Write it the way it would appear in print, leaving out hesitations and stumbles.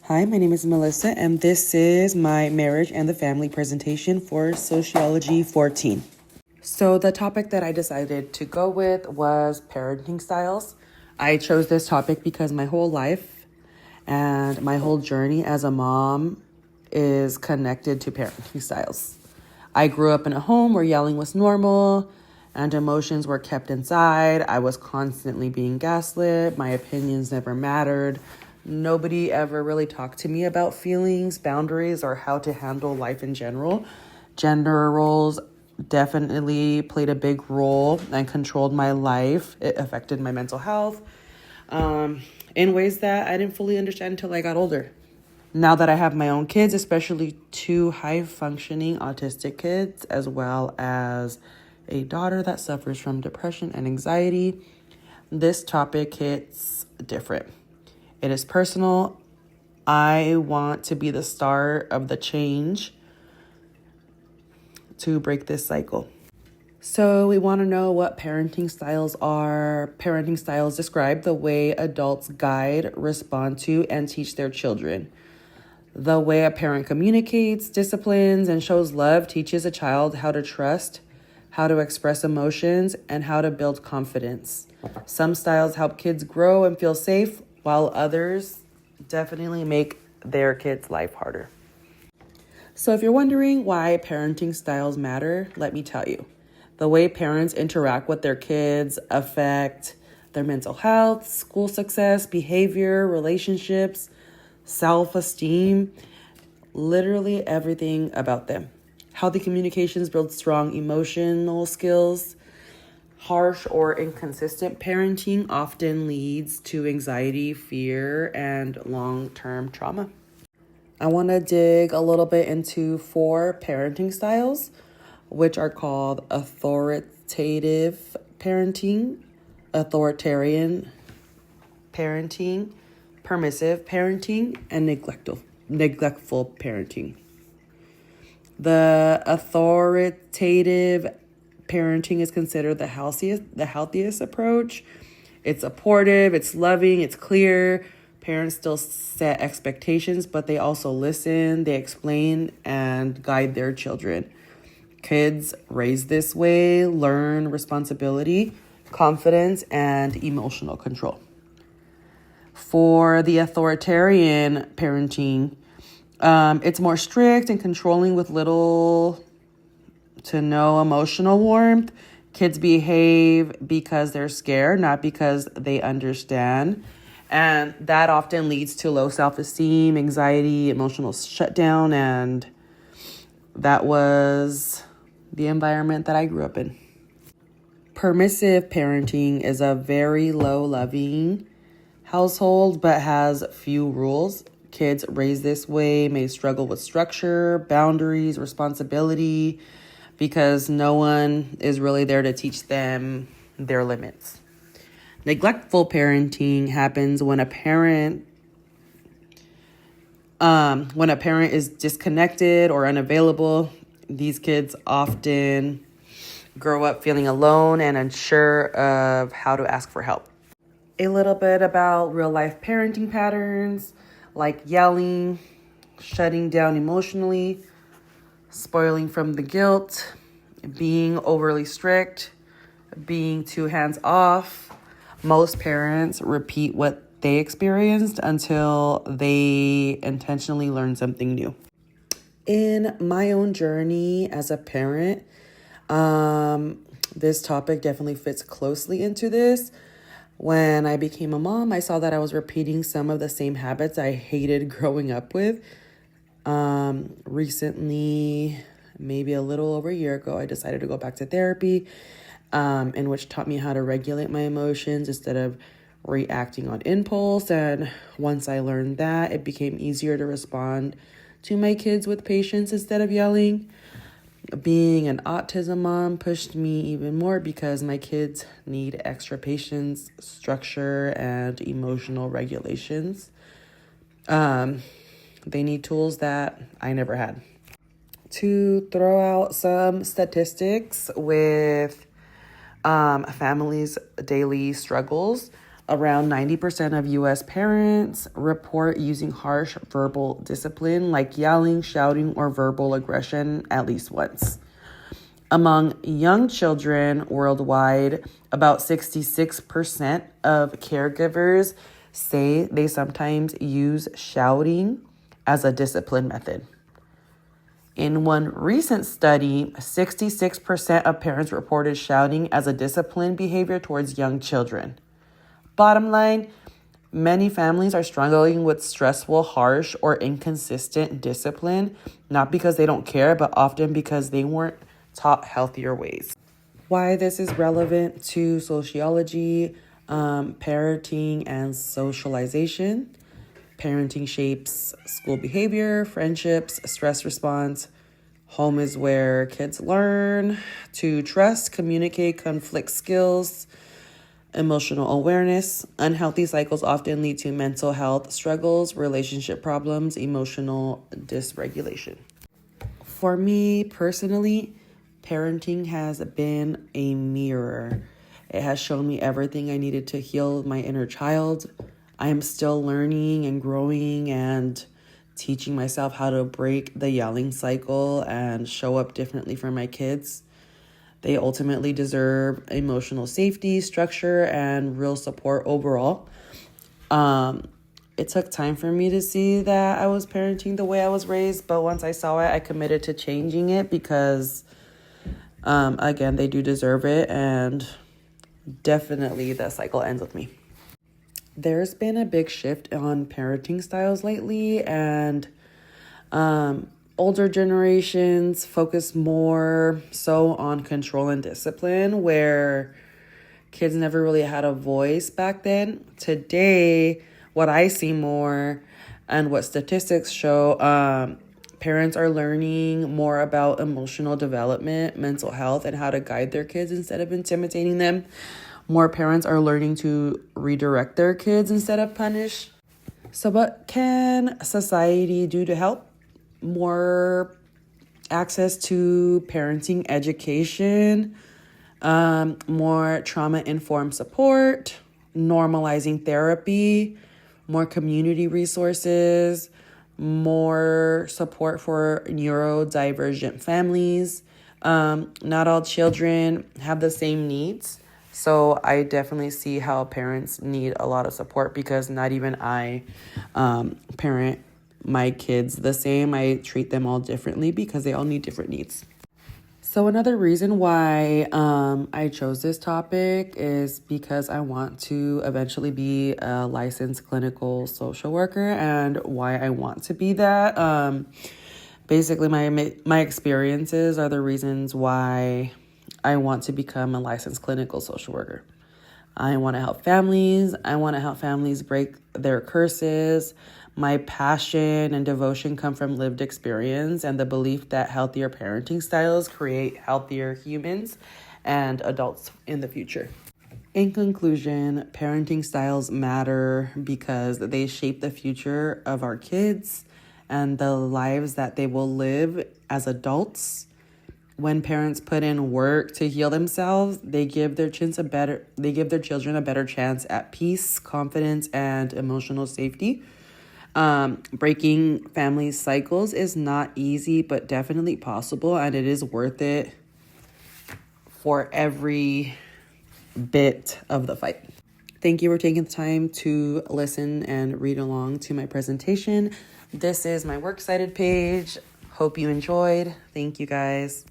Hi, my name is Melissa, and this is my marriage and the family presentation for Sociology 14. So the topic that I decided to go with was parenting styles. I chose this topic because my whole life and my whole journey as a mom is connected to parenting styles. I grew up in a home where yelling was normal and emotions were kept inside. I was constantly being gaslit. My opinions never mattered. Nobody ever really talked to me about feelings, boundaries, or how to handle life in general. Gender roles definitely played a big role and controlled my life. It affected my mental health in ways that I didn't fully understand until I got older. Now that I have my own kids, especially two high-functioning autistic kids, as well as a daughter that suffers from depression and anxiety, this topic hits different. It is personal. I want to be the start of the change to break this cycle. So we want to know what parenting styles are. Parenting styles describe the way adults guide, respond to, and teach their children. The way a parent communicates, disciplines, and shows love teaches a child how to trust, how to express emotions, and how to build confidence. Some styles help kids grow and feel safe, while others definitely make their kids' life harder. So if you're wondering why parenting styles matter, let me tell you. The way parents interact with their kids affect their mental health, school success, behavior, relationships, self-esteem, literally everything about them. Healthy communications build strong emotional skills. Harsh or inconsistent parenting often leads to anxiety, fear, and long-term trauma. I want to dig a little bit into 4 parenting styles, which are called authoritative parenting, authoritarian parenting, permissive parenting, and neglectful parenting. The authoritative parenting is considered the healthiest approach. It's supportive, it's loving, it's clear. Parents still set expectations, but they also listen, they explain, and guide their children. Kids raised this way learn responsibility, confidence, and emotional control. For the authoritarian parenting, it's more strict and controlling with little to no emotional warmth. Kids behave because they're scared, not because they understand. And that often leads to low self-esteem, anxiety, emotional shutdown, and that was the environment that I grew up in. Permissive parenting is a very low-loving household, but has few rules. Kids raised this way may struggle with structure, boundaries, responsibility, because no one is really there to teach them their limits. Neglectful parenting happens when a parent is disconnected or unavailable. These kids often grow up feeling alone and unsure of how to ask for help. A little bit about real life parenting patterns like yelling, shutting down emotionally, spoiling from the guilt, being overly strict, being too hands off. Most parents repeat what they experienced until they intentionally learn something new. In my own journey as a parent, this topic definitely fits closely into this. When I became a mom, I saw that I was repeating some of the same habits I hated growing up with. Recently, maybe a little over a year ago, I decided to go back to therapy, in which taught me how to regulate my emotions instead of reacting on impulse. And once I learned that, it became easier to respond to my kids with patience instead of yelling. Being an autism mom pushed me even more because my kids need extra patience, structure, and emotional regulations. They need tools that I never had. To throw out some statistics with families' daily struggles, Around 90% of US parents report using harsh verbal discipline like yelling, shouting, or verbal aggression at least once. Among young children worldwide, about 66% of caregivers say they sometimes use shouting as a discipline method. In one recent study, 66% of parents reported shouting as a discipline behavior towards young children. Bottom line, many families are struggling with stressful, harsh, or inconsistent discipline, not because they don't care, but often because they weren't taught healthier ways. Why this is relevant to sociology, parenting, and socialization. Parenting shapes school behavior, friendships, stress response. Home is where kids learn to trust, communicate, conflict skills, emotional awareness. Unhealthy cycles often lead to mental health struggles, relationship problems, emotional dysregulation. For me personally, parenting has been a mirror. It has shown me everything I needed to heal my inner child. I am still learning and growing and teaching myself how to break the yelling cycle and show up differently for my kids. They ultimately deserve emotional safety, structure, and real support overall. It took time for me to see that I was parenting the way I was raised, but once I saw it, I committed to changing it because, again, they do deserve it, and definitely the cycle ends with me. There's been a big shift on parenting styles lately, and older generations focus more so on control and discipline, where kids never really had a voice back then. Today, what I see more and what statistics show, parents are learning more about emotional development, mental health, and how to guide their kids instead of intimidating them. More parents are learning to redirect their kids instead of punish. So what can society do to help? More access to parenting education, more trauma-informed support, normalizing therapy, more community resources, more support for neurodivergent families. Not all children have the same needs. So I definitely see how parents need a lot of support because not even I parent my kids the same. I treat them all differently because they all need different needs. So another reason why I chose this topic is because I want to eventually be a licensed clinical social worker, and why I want to be that. Basically, my experiences are the reasons why I want to become a licensed clinical social worker. I want to help families. I want to help families break their curses. My passion and devotion come from lived experience and the belief that healthier parenting styles create healthier humans and adults in the future. In conclusion, parenting styles matter because they shape the future of our kids and the lives that they will live as adults. When parents put in work to heal themselves, they give their children a better chance at peace, confidence, and emotional safety. Breaking family cycles is not easy, but definitely possible, and it is worth it for every bit of the fight. Thank you for taking the time to listen and read along to my presentation. This is my works cited page. Hope you enjoyed. Thank you, guys.